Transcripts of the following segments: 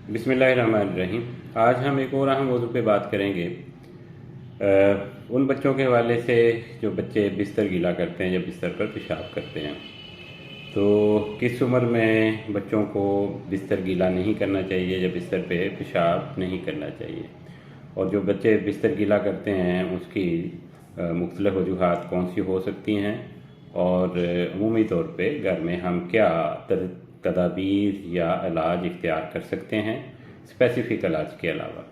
बिस्मिल्लाहिर्रहमानिर्रहीम। आज हम एक और अहम मौजू पे बात करेंगे। उन बच्चों के हवाले से जो बच्चे बिस्तर गीला करते हैं या बिस्तर पर पेशाब करते हैं। तो किस उम्र में बच्चों को बिस्तर गीला नहीं करना चाहिए या बिस्तर पे पेशाब नहीं करना चाहिए, और जो बच्चे बिस्तर गीला करते हैं उसकी मुख्तलिफ वजूहात कौन सी हो सकती हैं, और अमूमी तौर पे घर में हम क्या तदाबीर या इलाज इख्तियार कर सकते हैं स्पेसिफ़िक इलाज के अलावा।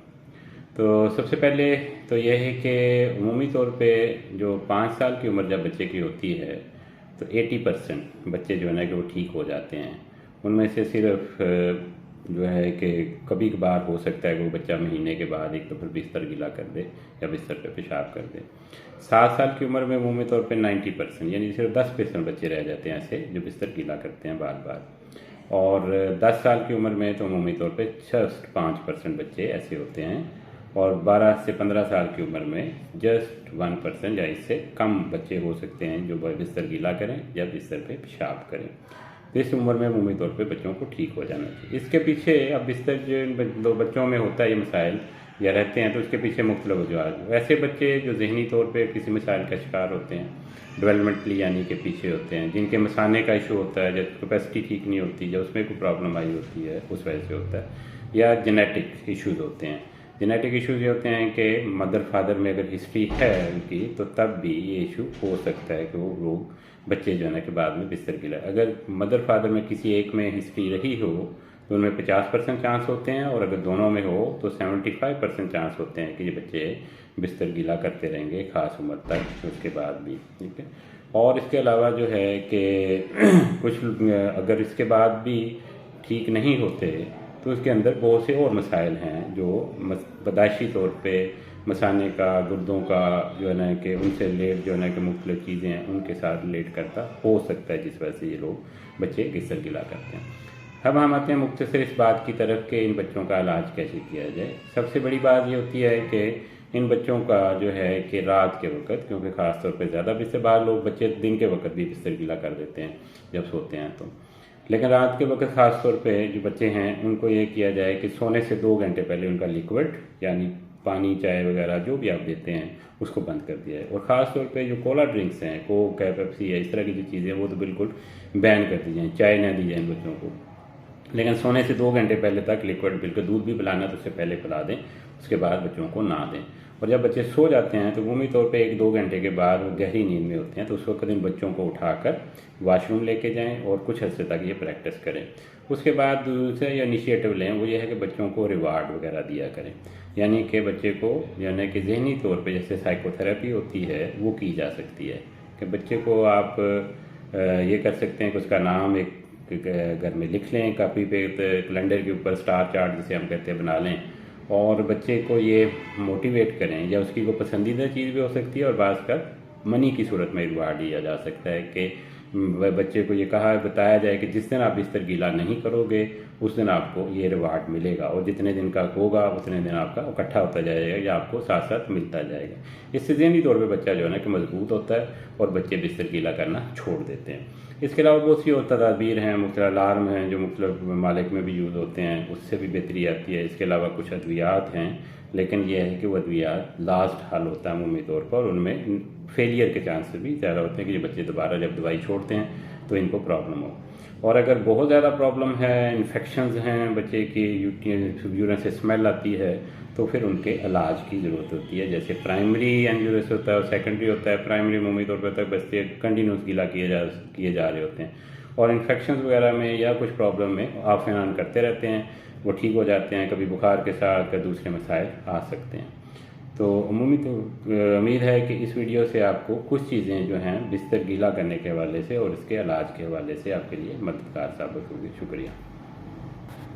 तो सबसे पहले तो यह है कि अमूमी तौर पे जो 5 साल की उम्र जब बच्चे की होती है तो 80% बच्चे जो है ना कि वो ठीक हो जाते हैं। उनमें से सिर्फ जो है कि कभी कभार हो सकता है कि वो बच्चा महीने के बाद एक तो फिर बिस्तर गीला कर दे या बिस्तर पे पेशाब कर दे। 7 साल की उम्र में अमूमी तौर पे 90% यानी सिर्फ 10% बच्चे रह जाते हैं ऐसे जो बिस्तर गीला करते हैं बार बार, और 10 साल की उम्र में तो अमूमी तौर पे 5% बच्चे ऐसे होते हैं, और 12 से 15 साल की उम्र में जस्ट 1% या इससे कम बच्चे हो सकते हैं जो बिस्तर गीला करें या बिस्तर पे पेशाब करें। तो इस उम्र में अमूमी तौर पे बच्चों को ठीक हो जाना चाहिए। इसके पीछे अब बिस्तर जो बच्चों में होता है ये मसाइल या रहते हैं, तो उसके पीछे मुख्तलिफ वजूहात। वैसे बच्चे जो जहनी तौर पे किसी मसाइल का शिकार होते हैं, डेवलपमेंटली यानी कि पीछे होते हैं, जिनके मसाने का इशू होता है, जब कैपेसिटी ठीक नहीं होती, या उसमें कोई प्रॉब्लम आई होती है उस वजह से होता है, या जेनेटिक इश्यूज़ होते हैं। जेनेटिक इश्यूज़ ये होते हैं कि मदर फादर में अगर हिस्ट्री है उनकी, तो तब भी ये इशू हो सकता है कि वो लोग बच्चे जो है ना कि बाद में बिस्तर गीला, अगर मदर फादर में किसी एक में हिस्ट्री रही हो तो उनमें 50% चांस होते हैं, और अगर दोनों में हो तो 75% चांस होते हैं कि ये बच्चे बिस्तर गीला करते रहेंगे ख़ास उम्र तक, उसके बाद भी। ठीक है। और इसके अलावा जो है कि कुछ अगर इसके बाद भी ठीक नहीं होते तो उसके अंदर बहुत से और मसाइल हैं जो पैदाइशी तौर पे मसाने का, गुर्दों का जो है ना कि उनसे रिलेट जो है ना कि मुख्तलिफ चीज़ें हैं उनके साथ रिलेट करता हो सकता है, जिस वजह से ये लोग बच्चे बिस्तर गीला करते हैं। अब हम आते हैं मुख्तसर इस बात की तरफ कि इन बच्चों का इलाज कैसे किया जाए। सबसे बड़ी बात ये होती है कि इन बच्चों का जो है कि रात के वक्त, क्योंकि ख़ास तौर पे ज़्यादा बिस्तर, बाहर लोग बच्चे दिन के वक्त भी बिस्तर गीला कर देते हैं जब सोते हैं तो, लेकिन रात के वक्त ख़ास तौर पे जो बच्चे हैं उनको ये किया जाए कि सोने से 2 घंटे पहले उनका लिक्विड यानी पानी, चाय वगैरह जो भी आप देते हैं उसको बंद कर दिया है। और ख़ास तौर पे जो कोला ड्रिंक्स हैं, कोक है, पेप्सी है, इस तरह की जो चीज़ें हैं वो तो बिल्कुल बैन कर दी जाएँ, चाय ना दी जाए इन बच्चों को। लेकिन सोने से 2 घंटे पहले तक लिक्विड, बिल्कुल दूध भी पिलाना तो उससे पहले पिला दें, उसके बाद बच्चों को ना दें। और जब बच्चे सो जाते हैं तो अमूमी तौर पे 1-2 घंटे के बाद वो गहरी नींद में होते हैं, तो उस वक्त इन बच्चों को उठाकर वॉशरूम लेके जाएं और कुछ हद तक ये प्रैक्टिस करें। उसके बाद दूसरा ये इनिशिएटिव लें, वो ये है कि बच्चों को रिवार्ड वगैरह दिया करें, यानी कि बच्चे को यानी कि जहनी तौर पे जैसे साइकोथेरेपी होती है वो की जा सकती है, कि बच्चे को आप ये कर सकते हैं कि उसका नाम एक घर में लिख लें, कापी पे, कैलेंडर के ऊपर स्टार चार्ट जिसे हम कहते हैं बना लें, और बच्चे को ये मोटिवेट करें, या उसकी कोई पसंदीदा चीज़ भी हो सकती है और बाज़ का मनी की सूरत में रिवार्ड दिया जा सकता है कि बच्चे को ये बताया जाए कि जिस दिन आप बिस्तर गीला नहीं करोगे उस दिन आपको ये रिवार्ड मिलेगा, और जितने दिन का होगा उतने दिन आपका इकट्ठा होता जाएगा या आपको साथ साथ मिलता जाएगा। इससे ज़हनी तौर पे बच्चा जो है ना कि मजबूत होता है और बच्चे बिस्तर गीला करना छोड़ देते हैं। इसके अलावा बहुत सी और तदाबीर हैं, मुख्तलिफ अलार्म हैं जो मुख्तलिफ ममालिक में भी यूज़ होते हैं, उससे भी बेहतरी आती है। इसके अलावा कुछ अद्वियात हैं, लेकिन यह है कि वो अद्वियात लास्ट हल होता है अमूमी तौर पर, उनमें फेलियर के चांसेस भी ज़्यादा होते हैं कि ये बच्चे दोबारा जब दवाई छोड़ते हैं तो इनको प्रॉब्लम हो। और अगर बहुत ज़्यादा प्रॉब्लम है, इन्फेक्शंस हैं, बच्चे की यूरिन से स्मेल आती है, तो फिर उनके इलाज की ज़रूरत होती है। जैसे प्राइमरी एंजियोग्राफी होता है और सेकेंडरी होता है। प्राइमरी अमूमी तौर पर तक बच्चे कंटिन्यूस गीला किए जा रहे होते हैं, और इन्फेक्शंस वगैरह में या कुछ प्रॉब्लम में ऑफ एंड ऑन करते रहते हैं, वो ठीक हो जाते हैं, कभी बुखार के साथ कभी दूसरे मसाइल आ सकते हैं। तो अमूमी तो उम्मीद है कि इस वीडियो से आपको कुछ चीज़ें जो हैं बिस्तर गीला करने के हवाले से और इसके इलाज के हवाले से आपके लिए मददगार साबित होगी। शुक्रिया।